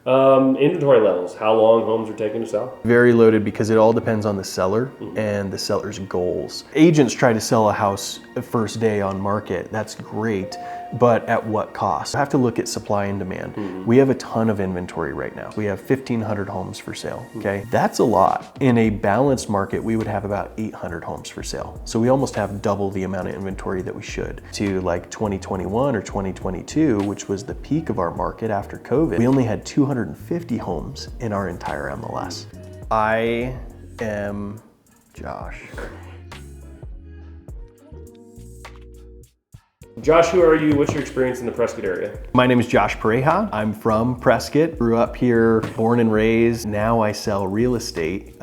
Inventory levels, how long homes are taking to sell? Very loaded because it all depends on the seller and the seller's goals. Agents try to sell a house the first day on market. That's great, but at what cost? I have to look at supply and demand. We have a ton of inventory right now. We have 1,500 homes for sale, okay? That's a lot. In a balanced market, we would have about 800 homes for sale. So we almost have double the amount of inventory that we should. To like 2021 or 2022, which was the peak of our market after COVID, we only had 250 homes in our entire MLS. I am Josh. Josh, who are you? What's your experience in the Prescott area? My name is Josh Pareja. I'm from Prescott, grew up here, born and raised. Now I sell real estate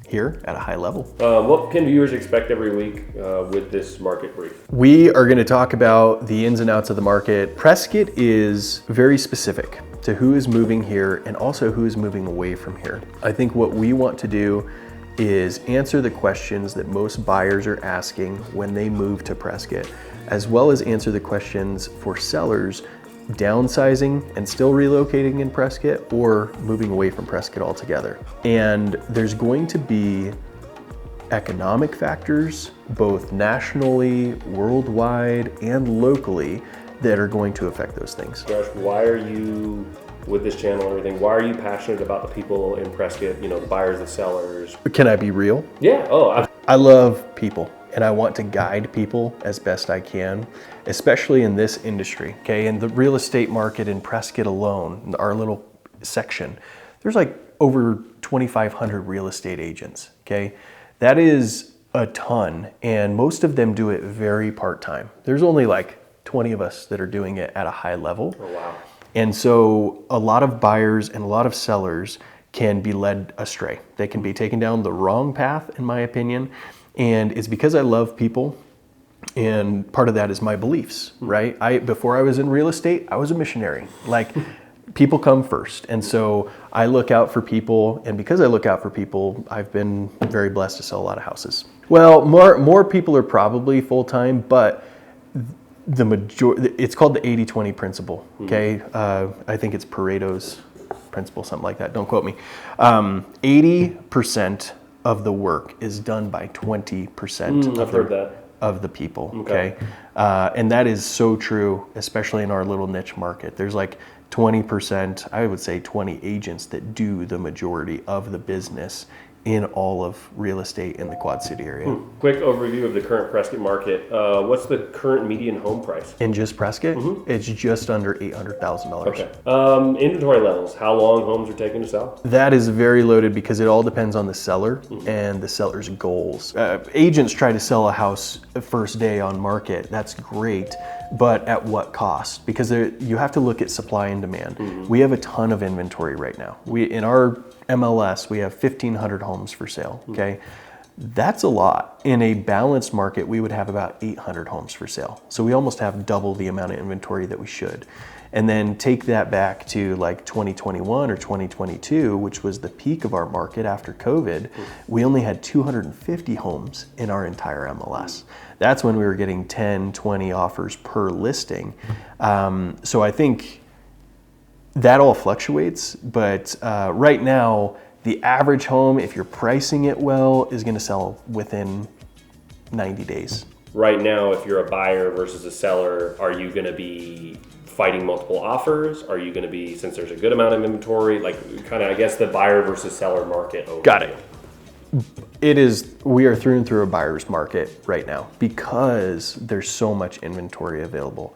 here at a high level. What can viewers expect every week with this market brief? We are going to talk about the ins and outs of the market. Prescott is very specific to who is moving here and also who is moving away from here. I think what we want to do is answer the questions that most buyers are asking when they move to Prescott, as well as answer the questions for sellers downsizing and still relocating in Prescott or moving away from Prescott altogether. And there's going to be economic factors, both nationally, worldwide, and locally, that are going to affect those things. Josh, why are you, with this channel and everything, why are you passionate about the people in Prescott, you know, the buyers, the sellers? Can I be real? Yeah, I love people and I want to guide people as best I can, especially in this industry, okay? In the real estate market in Prescott alone, our little section, there's like over 2,500 real estate agents, okay? That is a ton, and most of them do it very part-time. There's only like 20 of us that are doing it at a high level. Oh, wow. And so a lot of buyers and a lot of sellers can be led astray. They can be taken down the wrong path, in my opinion. And it's because I love people. And part of that is my beliefs, right? Before I was in real estate, I was a missionary. Like, people come first. And so I look out for people. And because I look out for people, I've been very blessed to sell a lot of houses. Well, more people are probably full-time, but the majority, it's called the 80-20 principle, okay? I think it's Pareto's principle, something like that. Don't quote me. 80% of the work is done by 20% of the people, okay? And that is so true, especially in our little niche market. There's like 20%, I would say 20 agents that do the majority of the business in all of real estate in the Quad City area. Quick overview of the current Prescott market. What's the current median home price? In just Prescott, it's just under $800,000. Okay. Inventory levels, how long homes are taking to sell? That is very loaded because it all depends on the seller and the seller's goals. Agents try to sell a house the first day on market. That's great, but at what cost? Because you have to look at supply and demand. We have a ton of inventory right now. In our MLS, we have 1,500 homes for sale, okay? That's a lot. In a balanced market, we would have about 800 homes for sale. So we almost have double the amount of inventory that we should. And then take that back to like 2021 or 2022, which was the peak of our market after COVID, we only had 250 homes in our entire MLS. That's when we were getting 10, 20 offers per listing. So I think that all fluctuates, but right now, the average home, if you're pricing it well, is gonna sell within 90 days. Right now, if you're a buyer versus a seller, are you gonna be fighting multiple offers? Are you gonna be, since there's a good amount of inventory, like kind of, I guess, the buyer versus seller market overview? Got it. We are through and through a buyer's market right now because there's so much inventory available.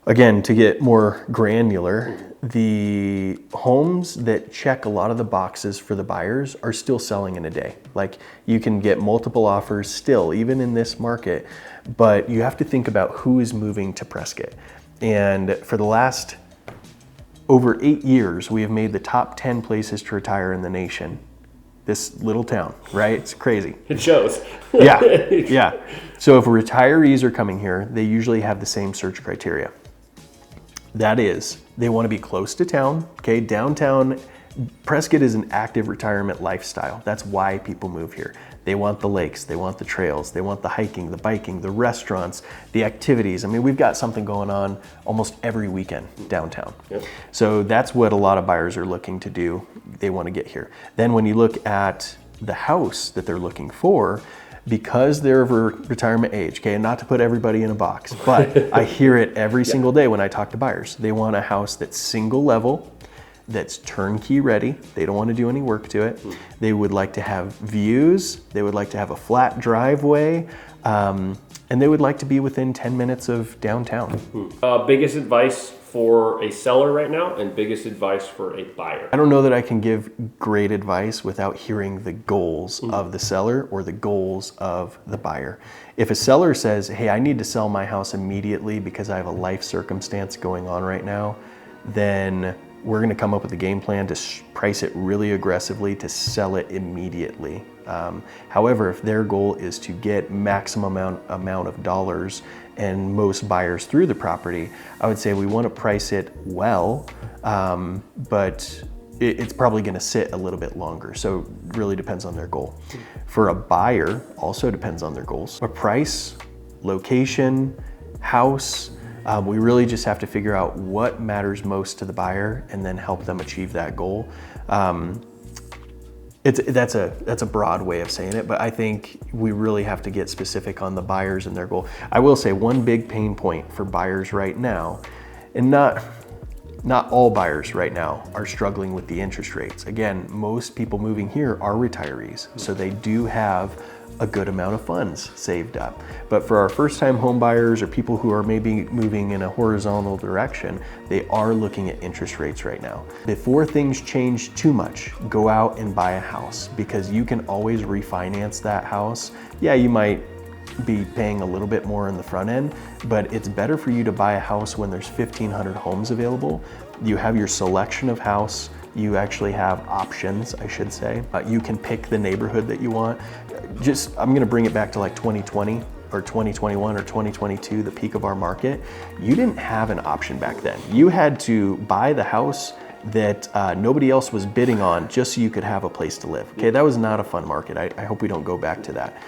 Again, to get more granular, the homes that check a lot of the boxes for the buyers are still selling in a day. Like, you can get multiple offers still, even in this market, but you have to think about who is moving to Prescott. And for the last over 8 years, we have made the top 10 places to retire in the nation. This little town, right? It's crazy. It shows. Yeah. So if retirees are coming here, they usually have the same search criteria. That is, they want to be close to town, okay? Downtown Prescott is an active retirement lifestyle. That's why people move here. They want the lakes, they want the trails, they want the hiking, the biking, the restaurants, the activities. I mean, we've got something going on almost every weekend downtown. Yep. So that's what a lot of buyers are looking to do. They want to get here. Then when you look at the house that they're looking for, because they're of a retirement age, okay, and not to put everybody in a box, but I hear it every single day when I talk to buyers. They want a house that's single level, that's turnkey ready. They don't want to do any work to it. They would like to have views. They would like to have a flat driveway. And they would like to be within 10 minutes of downtown. Biggest advice for a seller right now and biggest advice for a buyer? I don't know that I can give great advice without hearing the goals of the seller or the goals of the buyer. If a seller says, hey, I need to sell my house immediately because I have a life circumstance going on right now, then we're going to come up with a game plan to price it really aggressively to sell it immediately. However, if their goal is to get maximum amount of dollars and most buyers through the property, I would say we want to price it well, but it's probably going to sit a little bit longer. So it really depends on their goal. For a buyer, also depends on their goals. A price, location, house. We really just have to figure out what matters most to the buyer and then help them achieve that goal. That's a broad way of saying it, but I think we really have to get specific on the buyers and their goal. I will say one big pain point for buyers right now, and not all buyers right now are struggling with the interest rates. Again, most people moving here are retirees, so they do have a good amount of funds saved up. But for our first-time home buyers or people who are maybe moving in a horizontal direction, they are looking at interest rates right now. Before things change too much, go out and buy a house because you can always refinance that house. Yeah, you might be paying a little bit more in the front end, but it's better for you to buy a house when there's 1,500 homes available. You have your selection of house. You actually have options, I should say. You can pick the neighborhood that you want. I'm gonna bring it back to like 2020 or 2021 or 2022, the peak of our market. You didn't have an option back then. You had to buy the house that nobody else was bidding on just so you could have a place to live. Okay, that was not a fun market. I hope we don't go back to that.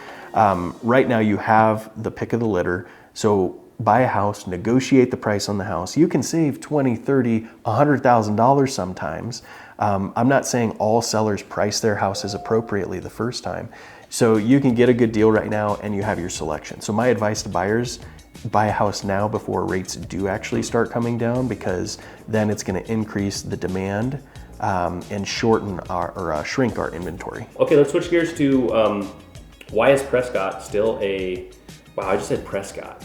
Right now you have the pick of the litter. So buy a house, negotiate the price on the house. You can save $20, $30, $100,000 sometimes. I'm not saying all sellers price their houses appropriately the first time. So you can get a good deal right now and you have your selection. So my advice to buyers, buy a house now before rates do actually start coming down, because then it's gonna increase the demand and shrink our inventory. Okay, let's switch gears to why is Prescott still wow, I just said Prescott.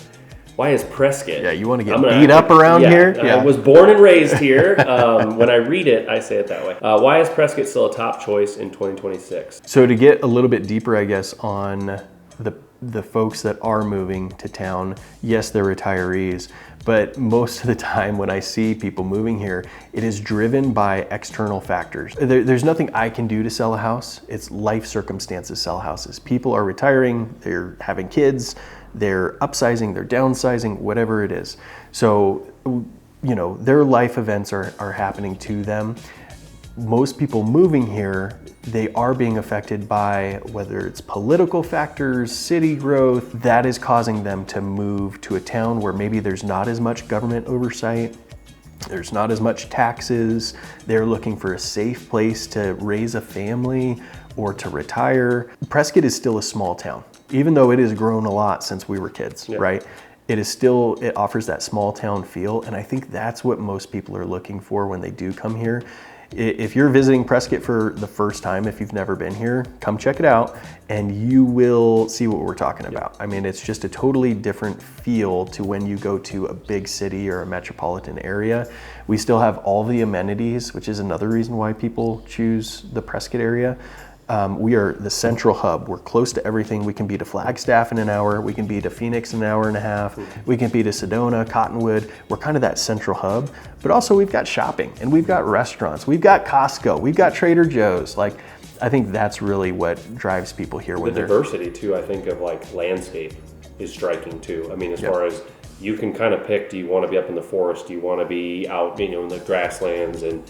Why is Prescott? Yeah, you want to get beat up around here? Yeah. I was born and raised here. When I read it, I say it that way. Why is Prescott still a top choice in 2026? So to get a little bit deeper, I guess, on the folks that are moving to town, yes, they're retirees, but most of the time when I see people moving here, it is driven by external factors. There's nothing I can do to sell a house. It's life circumstances sell houses. People are retiring, they're having kids, they're upsizing, they're downsizing, whatever it is. So, you know, their life events are happening to them. Most people moving here, they are being affected by whether it's political factors, city growth, that is causing them to move to a town where maybe there's not as much government oversight, there's not as much taxes, they're looking for a safe place to raise a family or to retire. Prescott is still a small town, even though it has grown a lot since we were kids, right? It offers that small town feel, and I think that's what most people are looking for when they do come here. If you're visiting Prescott for the first time, if you've never been here, come check it out and you will see what we're talking about. I mean, it's just a totally different feel to when you go to a big city or a metropolitan area. We still have all the amenities, which is another reason why people choose the Prescott area. We are the central hub. We're close to everything. We can be to Flagstaff in an hour. We can be to Phoenix in an hour and a half. We can be to Sedona, Cottonwood. We're kind of that central hub, but also we've got shopping and we've got restaurants. We've got Costco. We've got Trader Joe's. Like, I think that's really what drives people here. The diversity too, I think, of like landscape is striking too. I mean, as far as you can kind of pick, do you want to be up in the forest? Do you want to be out, in the grasslands? And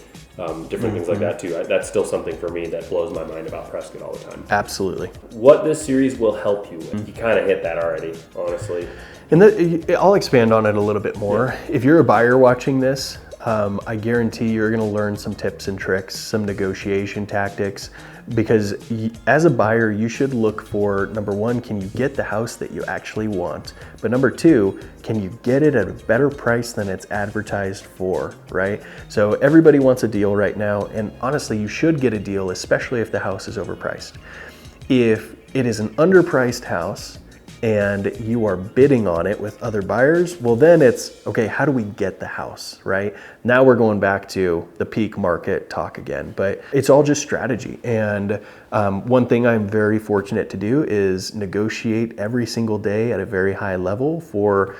different things like that too. That's still something for me that blows my mind about Prescott all the time. Absolutely. What this series will help you with. You kind of hit that already, honestly. And I'll expand on it a little bit more. Yeah. If you're a buyer watching this, I guarantee you're going to learn some tips and tricks, some negotiation tactics, because as a buyer, you should look for, number one, can you get the house that you actually want? But number two, can you get it at a better price than it's advertised for, right? So everybody wants a deal right now, and honestly, you should get a deal, especially if the house is overpriced. If it is an underpriced house, and you are bidding on it with other buyers, well then it's, okay, how do we get the house, right? Now we're going back to the peak market talk again, but it's all just strategy. And one thing I'm very fortunate to do is negotiate every single day at a very high level for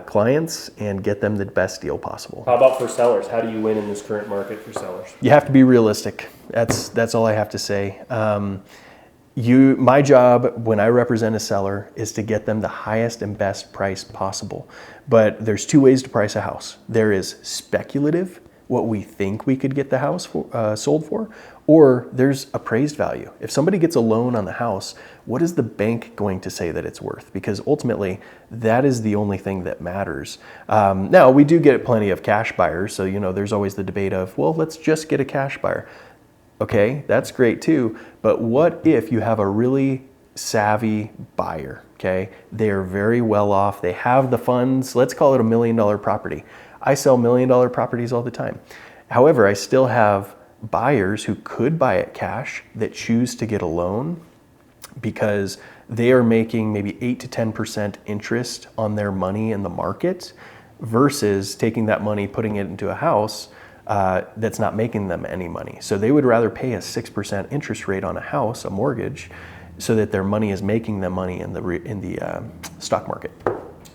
clients and get them the best deal possible. How about for sellers? How do you win in this current market for sellers? You have to be realistic. That's all I have to say. My job when I represent a seller is to get them the highest and best price possible. But there's two ways to price a house. There is speculative, what we think we could get the house sold for, or there's appraised value. If somebody gets a loan on the house, what is the bank going to say that it's worth? Because ultimately, that is the only thing that matters. Now, we do get plenty of cash buyers, so there's always the debate of, well, let's just get a cash buyer. Okay, that's great too, but what if you have a really savvy buyer, okay? They are very well off, they have the funds, let's call it $1 million property. I sell $1 million properties all the time. However, I still have buyers who could buy it cash that choose to get a loan because they are making maybe 8 to 10% interest on their money in the market versus taking that money, putting it into a house that's not making them any money. So they would rather pay a 6% interest rate on a house, a mortgage, so that their money is making them money in the stock market.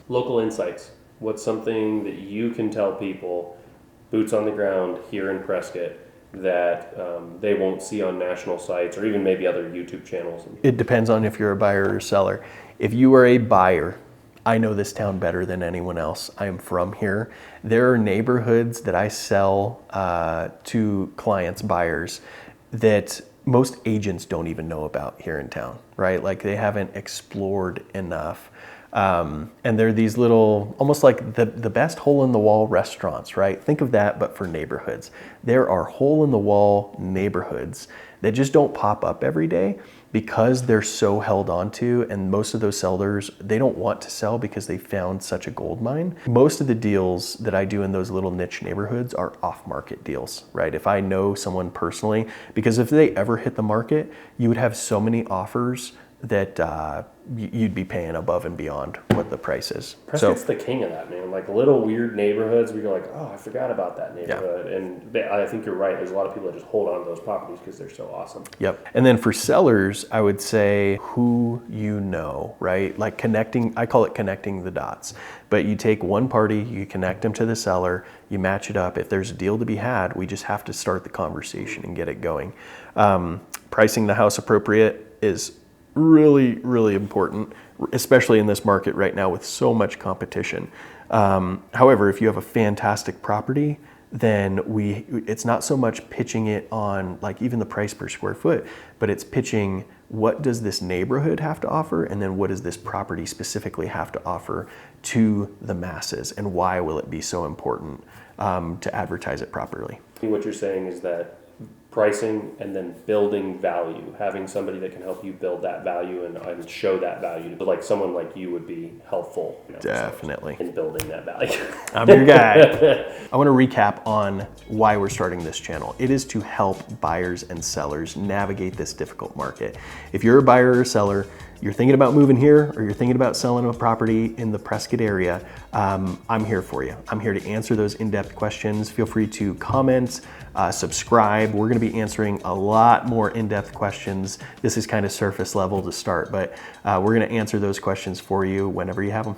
Local insights. What's something that you can tell people, boots on the ground here in Prescott, that they won't see on national sites or even maybe other YouTube channels? It depends on if you're a buyer or a seller. If you are a buyer, I know this town better than anyone else. I am from here. There are neighborhoods that I sell to clients, buyers, that most agents don't even know about here in town, right? Like they haven't explored enough. And they're these little, almost like the best hole-in-the-wall restaurants, right? Think of that, but for neighborhoods. There are hole-in-the-wall neighborhoods that just don't pop up every day because they're so held onto, and most of those sellers, they don't want to sell because they found such a gold mine. Most of the deals that I do in those little niche neighborhoods are off-market deals, right? If I know someone personally, because if they ever hit the market, you would have so many offers that you'd be paying above and beyond what the price is. Prescott's the king of that, man. Like little weird neighborhoods where you're like, oh, I forgot about that neighborhood. Yeah. And I think you're right. There's a lot of people that just hold on to those properties because they're so awesome. Yep. And then for sellers, I would say who you know, right? Like connecting, I call it connecting the dots. But you take one party, you connect them to the seller, you match it up. If there's a deal to be had, we just have to start the conversation and get it going. Pricing the house appropriate is really, really important, especially in this market right now with so much competition. However, if you have a fantastic property, then it's not so much pitching it on like even the price per square foot, but it's pitching what does this neighborhood have to offer, and then what does this property specifically have to offer to the masses, and why will it be so important to advertise it properly. What you're saying is that pricing and then building value, having somebody that can help you build that value and show that value, but like someone like you would be helpful. Definitely. In building that value. I'm your guy. I want to recap on why we're starting this channel. It is to help buyers and sellers navigate this difficult market. If you're a buyer or a seller, you're thinking about moving here, or you're thinking about selling a property in the Prescott area, I'm here for you. I'm here to answer those in-depth questions. Feel free to comment, subscribe. We're gonna be answering a lot more in-depth questions. This is kind of surface level to start, but we're gonna answer those questions for you whenever you have them.